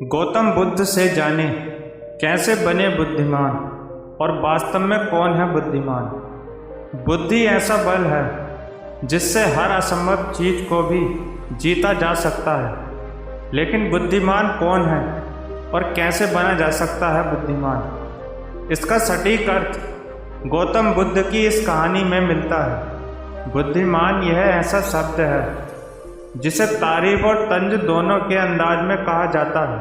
गौतम बुद्ध से जाने कैसे बने बुद्धिमान और वास्तव में कौन है बुद्धिमान। बुद्धि ऐसा बल है जिससे हर असंभव चीज को भी जीता जा सकता है। लेकिन बुद्धिमान कौन है और कैसे बना जा सकता है बुद्धिमान, इसका सटीक अर्थ गौतम बुद्ध की इस कहानी में मिलता है। बुद्धिमान यह ऐसा शब्द है जिसे तारीफ और तंज दोनों के अंदाज में कहा जाता है।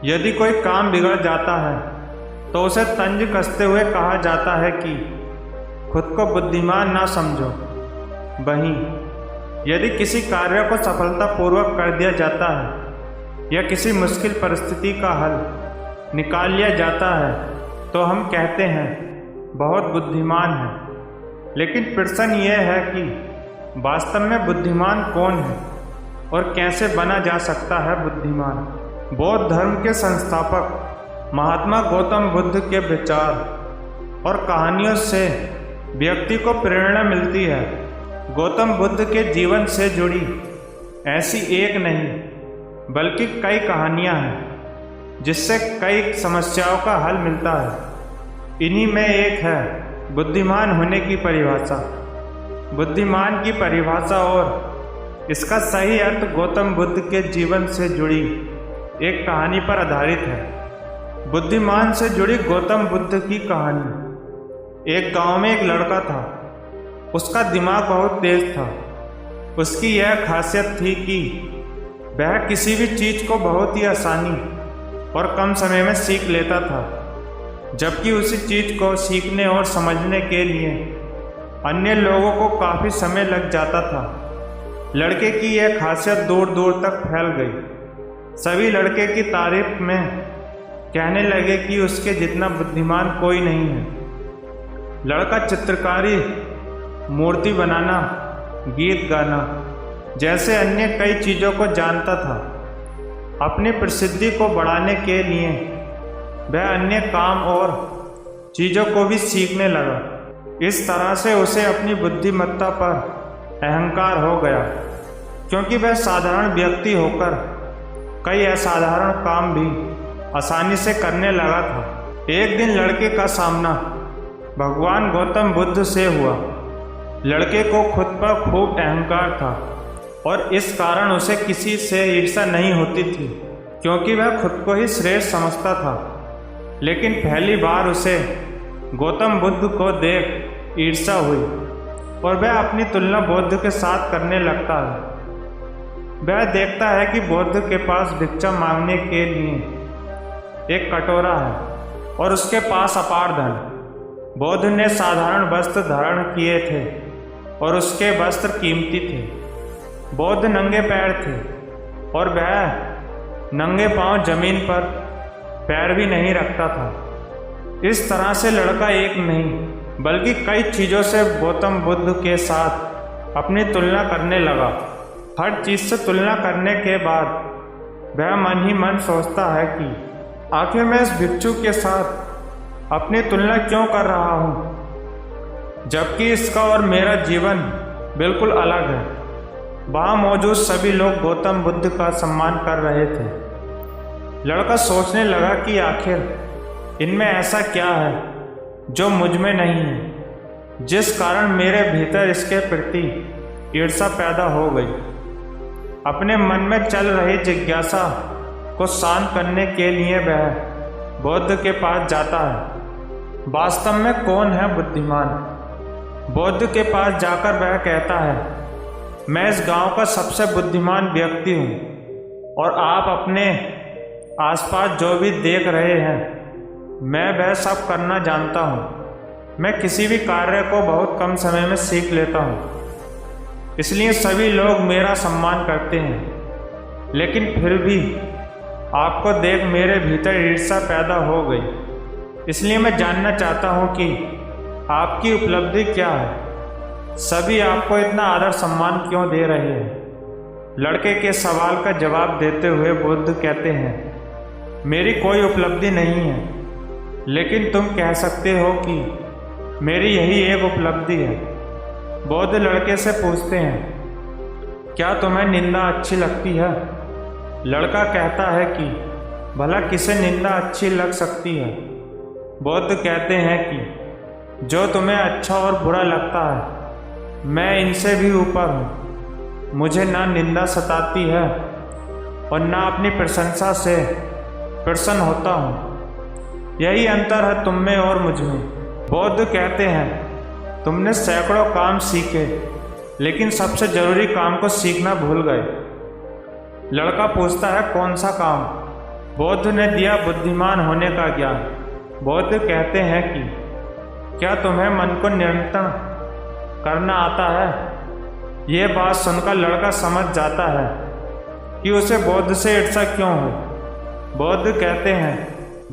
यदि कोई काम बिगड़ जाता है तो उसे तंज कसते हुए कहा जाता है कि खुद को बुद्धिमान ना समझो। वहीं यदि किसी कार्य को सफलतापूर्वक कर दिया जाता है या किसी मुश्किल परिस्थिति का हल निकाल लिया जाता है तो हम कहते हैं बहुत बुद्धिमान है। लेकिन प्रश्न यह है कि वास्तव में बुद्धिमान कौन है और कैसे बना जा सकता है बुद्धिमान। बौद्ध धर्म के संस्थापक महात्मा गौतम बुद्ध के विचार और कहानियों से व्यक्ति को प्रेरणा मिलती है। गौतम बुद्ध के जीवन से जुड़ी ऐसी एक नहीं बल्कि कई कहानियां हैं जिससे कई समस्याओं का हल मिलता है। इन्हीं में एक है बुद्धिमान होने की परिभाषा। बुद्धिमान की परिभाषा और इसका सही अर्थ गौतम बुद्ध के जीवन से जुड़ी एक कहानी पर आधारित है। बुद्धिमान से जुड़ी गौतम बुद्ध की कहानी। एक गांव में एक लड़का था। उसका दिमाग बहुत तेज था। उसकी यह खासियत थी कि वह किसी भी चीज़ को बहुत ही आसानी और कम समय में सीख लेता था, जबकि उसी चीज़ को सीखने और समझने के लिए अन्य लोगों को काफ़ी समय लग जाता था। लड़के की यह खासियत दूर दूर तक फैल गई। सभी लड़के की तारीफ में कहने लगे कि उसके जितना बुद्धिमान कोई नहीं है। लड़का चित्रकारी, मूर्ति बनाना, गीत गाना जैसे अन्य कई चीज़ों को जानता था। अपनी प्रसिद्धि को बढ़ाने के लिए वह अन्य काम और चीज़ों को भी सीखने लगा। इस तरह से उसे अपनी बुद्धिमत्ता पर अहंकार हो गया, क्योंकि वह साधारण व्यक्ति होकर कई असाधारण काम भी आसानी से करने लगा था। एक दिन लड़के का सामना भगवान गौतम बुद्ध से हुआ। लड़के को खुद पर खूब अहंकार था और इस कारण उसे किसी से ईर्ष्या नहीं होती थी, क्योंकि वह खुद को ही श्रेष्ठ समझता था। लेकिन पहली बार उसे गौतम बुद्ध को देख ईर्ष्या हुई और वह अपनी तुलना बुद्ध के साथ करने लगता है। वह देखता है कि बुद्ध के पास भिक्षा मांगने के लिए एक कटोरा है और उसके पास अपार धन। बुद्ध ने साधारण वस्त्र धारण किए थे और उसके वस्त्र कीमती थे। बुद्ध नंगे पैर थे और वह नंगे पांव जमीन पर पैर भी नहीं रखता था। इस तरह से लड़का एक नहीं बल्कि कई चीज़ों से गौतम बुद्ध के साथ अपनी तुलना करने लगा। हर चीज़ से तुलना करने के बाद वह मन ही मन सोचता है कि आखिर मैं इस भिक्षु के साथ अपनी तुलना क्यों कर रहा हूँ, जबकि इसका और मेरा जीवन बिल्कुल अलग है। वहाँ मौजूद सभी लोग गौतम बुद्ध का सम्मान कर रहे थे। लड़का सोचने लगा कि आखिर इनमें ऐसा क्या है जो मुझ में नहीं है, जिस कारण मेरे भीतर इसके प्रति ईर्ष्या पैदा हो गई। अपने मन में चल रही जिज्ञासा को शांत करने के लिए वह बुद्ध के पास जाता है। वास्तव में कौन है बुद्धिमान? बुद्ध के पास जाकर वह कहता है, मैं इस गांव का सबसे बुद्धिमान व्यक्ति हूँ और आप अपने आसपास जो भी देख रहे हैं मैं वह सब करना जानता हूँ। मैं किसी भी कार्य को बहुत कम समय में सीख लेता हूँ, इसलिए सभी लोग मेरा सम्मान करते हैं। लेकिन फिर भी आपको देख मेरे भीतर ईर्ष्या पैदा हो गई। इसलिए मैं जानना चाहता हूँ कि आपकी उपलब्धि क्या है। सभी आपको इतना आदर सम्मान क्यों दे रहे हैं? लड़के के सवाल का जवाब देते हुए बुद्ध कहते हैं, मेरी कोई उपलब्धि नहीं है, लेकिन तुम कह सकते हो कि मेरी यही एक उपलब्धि है। बौद्ध लड़के से पूछते हैं, क्या तुम्हें निंदा अच्छी लगती है? लड़का कहता है कि भला किसे निंदा अच्छी लग सकती है। बुद्ध कहते हैं कि जो तुम्हें अच्छा और बुरा लगता है, मैं इनसे भी ऊपर हूँ। मुझे ना निंदा सताती है और ना अपनी प्रशंसा से प्रसन्न होता हूँ। यही अंतर है तुम में और मुझ में। बुद्ध कहते हैं तुमने सैकड़ों काम सीखे, लेकिन सबसे जरूरी काम को सीखना भूल गए। लड़का पूछता है कौन सा काम? बुद्ध ने दिया बुद्धिमान होने का ज्ञान। बुद्ध कहते हैं कि क्या तुम्हें मन को नियंत्रण करना आता है? ये बात सुनकर लड़का समझ जाता है कि उसे बुद्ध से ईर्ष्या क्यों हो। बुद्ध कहते हैं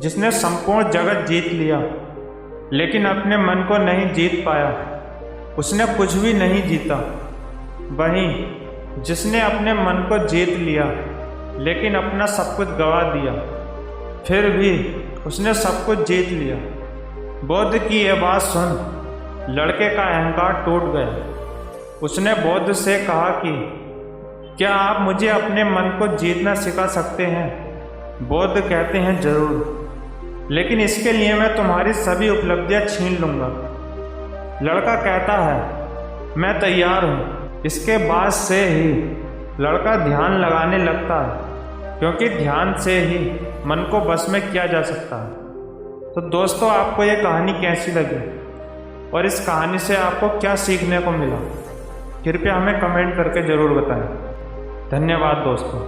जिसने संपूर्ण जगत जीत लिया लेकिन अपने मन को नहीं जीत पाया, उसने कुछ भी नहीं जीता। वहीं जिसने अपने मन को जीत लिया लेकिन अपना सब कुछ गंवा दिया, फिर भी उसने सब कुछ जीत लिया। बुद्ध की यह बात सुन लड़के का अहंकार टूट गया। उसने बुद्ध से कहा कि क्या आप मुझे अपने मन को जीतना सिखा सकते हैं? बुद्ध कहते हैं जरूर, लेकिन इसके लिए मैं तुम्हारी सभी उपलब्धियां छीन लूँगा। लड़का कहता है मैं तैयार हूँ। इसके बाद से ही लड़का ध्यान लगाने लगता है, क्योंकि ध्यान से ही मन को बस में किया जा सकता है। तो दोस्तों, आपको ये कहानी कैसी लगी और इस कहानी से आपको क्या सीखने को मिला, कृपया हमें कमेंट करके ज़रूर बताएं। धन्यवाद दोस्तों।